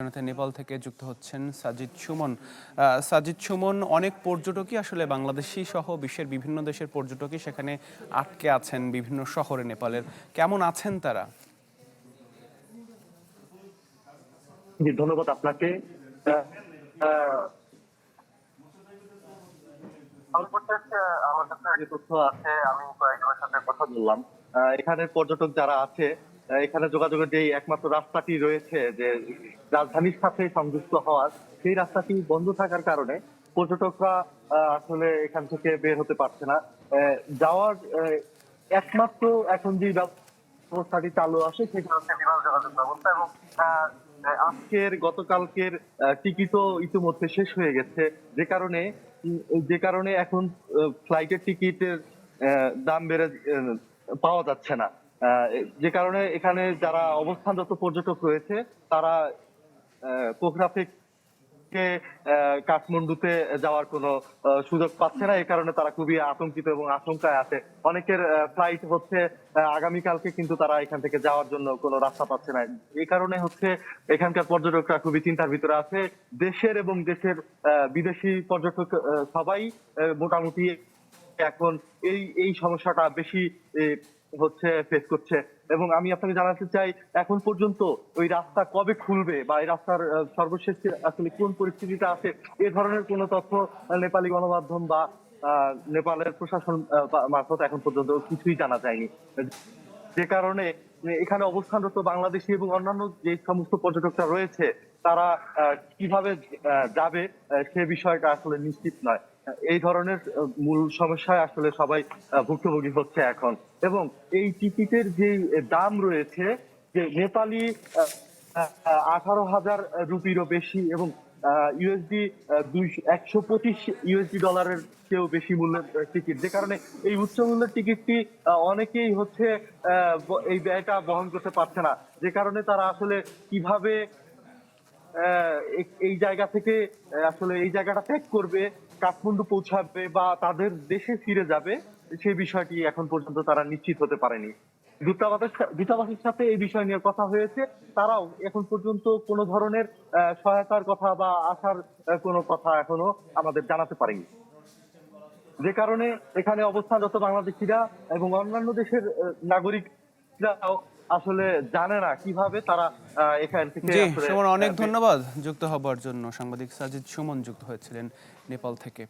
নেপাল থেকে যুক্ত হচ্ছেন সাজিদ সুমন। সাজিদ সুমন, অনেক পর্যটকই আসলে বাংলাদেশি সহ বিশ্বের বিভিন্ন দেশের পর্যটকই সেখানে আটকে আছেন বিভিন্ন শহরে নেপালের। কেমন আছেন তারা? জি, ধন্যবাদ আপনাকে। আহ, আহ, সর্বশেষ আমার কাছে যে তথ্য আছে, আমি কয়েকজনের সাথে কথা বললাম। এখানে পর্যটক যারা আছে, এখানে যোগাযোগের যে একমাত্র রাস্তাটি রয়েছে যে রাজধানীর সাথে সংযুক্ত হওয়ার, সেই রাস্তাটি বন্ধ থাকার কারণে পর্যটকরা আসলে এখান থেকে বের হতে পারছে না। যাওয়ার একমাত্র এখন যে ব্যবস্থাটি চালু আছে সেটা হচ্ছে বিমান যোগাযোগ ব্যবস্থা, এবং আহ, গতকালকের টিকিটও ইতিমধ্যে শেষ হয়ে গেছে। যে কারণে এখন ফ্লাইটের টিকিটের দাম বেড়ে পাওয়া যাচ্ছে না। যে কারণে এখানে যারা অবস্থানরত পর্যটক রয়েছে তারা পোখরা থেকে কাঠমান্ডুতে যাওয়ার কোনো সুযোগ পাচ্ছে না। এই কারণে তারা খুবই আতঙ্কিত এবং আশঙ্কায় আছে। অনেকের ফ্লাইট হচ্ছে আগামীকালকে, কিন্তু তারা এখান থেকে যাওয়ার জন্য কোনো রাস্তা পাচ্ছে না। এই কারণে হচ্ছে এখানকার পর্যটকরা খুবই চিন্তার ভিতরে আছে। দেশের এবং দেশের বিদেশি পর্যটক সবাই মোটামুটি এখন এই এই সমস্যাটা বেশি হচ্ছে ফেস করছে। এবং আমি আপনাকে জানাতে চাই, এখন পর্যন্ত ওই রাস্তা কবে খুলবে বা এই রাস্তার সর্বশেষ আসলে কোন পরিস্থিতিতে আছে, এ ধরনের কোনো তথ্য নেপালি গণমাধ্যম বা নেপালের প্রশাসন মারফত এখন পর্যন্ত কিছুই জানা যায়নি। যে কারণে এখানে অবস্থানরত বাংলাদেশি এবং অন্যান্য যে সমস্ত পর্যটকরা রয়েছে তারা কিভাবে যাবে সে বিষয়টা আসলে নিশ্চিত নয়। এই ধরনের মূল সমস্যায় আসলে সবাই ভুক্তভোগী হচ্ছে এখন। এবং এই টিকিটের যে দাম রয়েছে, যে নেপালি 18,000 রুপিরও বেশি, এবং ইউএসডি 125 ইউএসডি ডলারের চেয়েও বেশি মূল্যের টিকিট। যে কারণে এই উচ্চ মূল্যের টিকিটটি অনেকেই হচ্ছে এই ব্যয়টা বহন করতে পারছে না। যে কারণে তারা আসলে কিভাবে এই জায়গা থেকে আসলে এই জায়গাটা ত্যাগ করবে, কাঠমান্ডু পৌঁছাবে বা তাদের দেশে ফিরে যাবে, সেই বিষয়টি এখন পর্যন্ত তারা নিশ্চিত হতে পারেনি। দূতাবাসের সাথে এই বিষয় নিয়ে কথা হয়েছে, তারাও এখন পর্যন্ত কোনো ধরনের সহায়তার কথা বা আসার কোনো কথা এখনো আমাদের জানাতে পারেনি। যে কারণে এখানে অবস্থানরত বাংলাদেশিরা এবং অন্যান্য দেশের নাগরিকরাও আসলে জানে না কিভাবে তারা এখান থেকে জি আসলে সুমন, অনেক ধন্যবাদ যুক্ত হবার জন্য। সাংবাদিক সাজিদ সুমন যুক্ত হয়েছিলেন নেপাল থেকে।